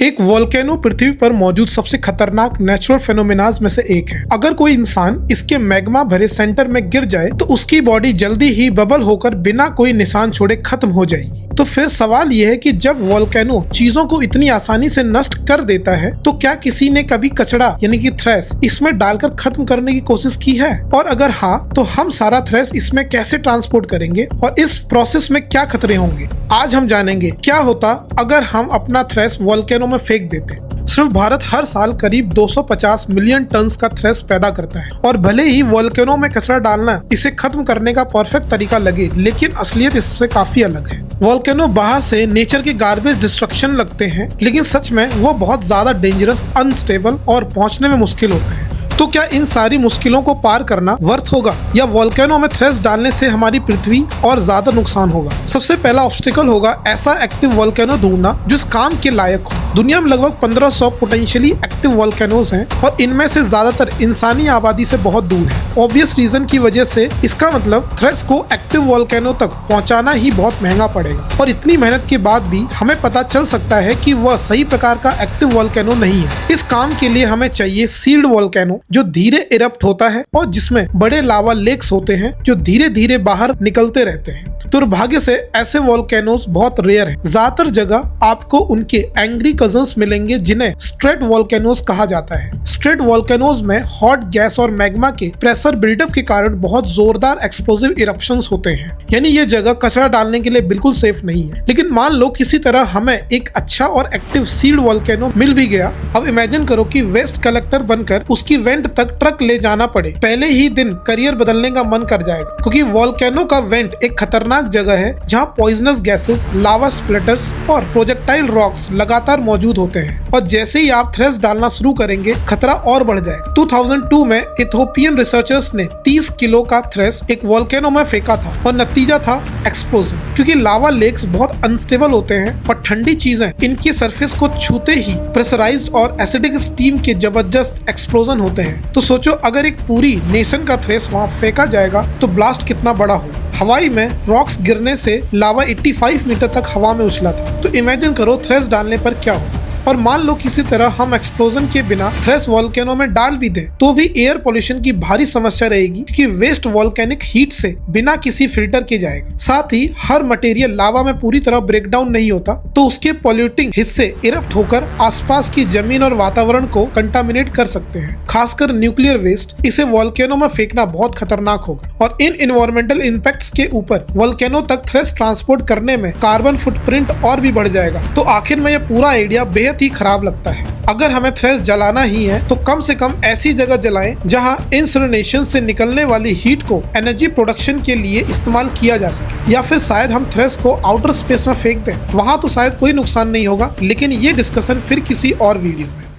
एक वोल्केनो पृथ्वी पर मौजूद सबसे खतरनाक नेचुरल फेनोमेनाज में से एक है। अगर कोई इंसान इसके मैग्मा भरे सेंटर में गिर जाए तो उसकी बॉडी जल्दी ही बबल होकर बिना कोई निशान छोड़े खत्म हो जाएगी। तो फिर सवाल यह है कि जब वोल्केनो चीजों को इतनी आसानी से नष्ट कर देता है तो क्या किसी ने कभी कचरा यानी कि थ्रेश इसमें डालकर खत्म करने की कोशिश की है, और अगर हाँ तो हम सारा थ्रेश इसमें कैसे ट्रांसपोर्ट करेंगे और इस प्रोसेस में क्या खतरे होंगे। आज हम जानेंगे क्या होता अगर हम अपना थ्रेश वोल्केनो में फेंक देते। सिर्फ भारत हर साल करीब 250 मिलियन टन का थ्रेश पैदा करता है, और भले ही वोल्केनो में कचरा डालना इसे खत्म करने का परफेक्ट तरीका लगे, लेकिन असलियत इससे काफी अलग है। वोल्केनो बाहर से नेचर के गार्बेज डिस्ट्रक्शन लगते हैं, लेकिन सच में वो बहुत ज्यादा डेंजरस, अनस्टेबल और पहुंचने में मुश्किल होते हैं। तो क्या इन सारी मुश्किलों को पार करना वर्थ होगा, या वोल्केनो में थ्रेश डालने से हमारी पृथ्वी और ज्यादा नुकसान होगा। सबसे पहला ऑब्स्टिकल होगा ऐसा एक्टिव वोल्केनो ढूंढना जो इस काम के लायक हो। दुनिया में लगभग 1500 पोटेंशियली एक्टिव वोल्केनोज हैं, और इनमें से ज्यादातर इंसानी आबादी से बहुत दूर है। ऑब्वियस रीजन की वजह से इसका मतलब थ्रेश को एक्टिव वोल्केनो तक पहुंचाना ही बहुत महंगा पड़ेगा, और इतनी मेहनत के बाद भी हमें पता चल सकता है कि वह सही प्रकार का एक्टिव वोल्केनो नहीं है। इस काम के लिए हमें चाहिए सील्ड वोल्केनो जो धीरे इरप्ट होता है और जिसमें बड़े लावा लेक्स होते हैं जो धीरे धीरे बाहर निकलते रहते हैं। दुर्भाग्य से ऐसे वोल्केनोज बहुत रेयर हैं। ज्यादातर जगह आपको उनके एंग्री कजन्स मिलेंगे जिन्हें स्ट्रेट वोल्केनोज कहा जाता है। स्ट्रेट वोल्केनोज में हॉट गैस और मैग्मा के प्रेशर बिल्डअप के कारण बहुत जोरदार एक्सप्लोसिव इरप्शंस होते हैं, यानी ये जगह कचरा डालने के लिए बिल्कुल सेफ नहीं है। लेकिन मान लो किसी तरह हमें एक अच्छा और एक्टिव सील्ड वोल्केनो मिल भी गया। अब इमेजिन करो कि वेस्ट कलेक्टर बनकर उसकी वेंट तक ट्रक ले जाना पड़े। पहले ही दिन करियर बदलने का मन कर जाएगा, क्योंकि वोल्केनो का वेंट एक खतरनाक जगह है जहां पॉइजनस गैसेस, लावा स्प्लिटर्स और प्रोजेक्टाइल रॉक्स लगातार मौजूद होते हैं, और जैसे ही आप थ्रेश डालना शुरू करेंगे खतरा और बढ़ जाएगा। 2002 में इथोपियन रिसर्चर्स ने 30 किलो का थ्रेश एक वोल्केनो में फेंका था, और नतीजा था एक्सप्लोजन। क्योंकि लावा लेक्स बहुत अनस्टेबल होते हैं और ठंडी चीजें इनकी सरफेस को छूते ही प्रेशराइज्ड और एसिडिक स्टीम के जबरदस्त एक्सप्लोजन होते हैं। तो सोचो अगर एक पूरी नेशन का थ्रेश वहां फेंका जाएगा तो ब्लास्ट कितना बड़ा हो। हवाई में रॉक्स गिरने से लावा 85 मीटर तक हवा में उछला था। तो इमेजिन करो थ्रेश डालने पर क्या हो। और मान लो किसी तरह हम एक्सप्लोजन के बिना थ्रेश वोल्केनो में डाल भी दें तो भी एयर पोल्यूशन की भारी समस्या रहेगी, क्योंकि वेस्ट वोल्केनिक हीट से बिना किसी फिल्टर के जाएगा। साथ ही हर मटेरियल लावा में पूरी तरह ब्रेक डाउन नहीं होता, तो उसके पॉल्यूटिंग हिस्से इरप्ट होकर आसपास की जमीन और वातावरण को कंटामिनेट कर सकते हैं। खासकर न्यूक्लियर वेस्ट, इसे वोल्केनो में फेंकना बहुत खतरनाक होगा। और इन इन्वायरमेंटल इम्पैक्ट्स के ऊपर वोल्केनो तक थ्रेश ट्रांसपोर्ट करने में कार्बन फुटप्रिंट और भी बढ़ जाएगा। तो आखिर में यह पूरा आइडिया बेहद ही खराब लगता है। अगर हमें थ्रेश जलाना ही है तो कम से कम ऐसी जगह जलाएं जहां इंसिनरेशन से निकलने वाली हीट को एनर्जी प्रोडक्शन के लिए इस्तेमाल किया जा सके, या फिर शायद हम थ्रेश को आउटर स्पेस में फेंक दें। वहां तो शायद कोई नुकसान नहीं होगा, लेकिन ये डिस्कशन फिर किसी और वीडियो में।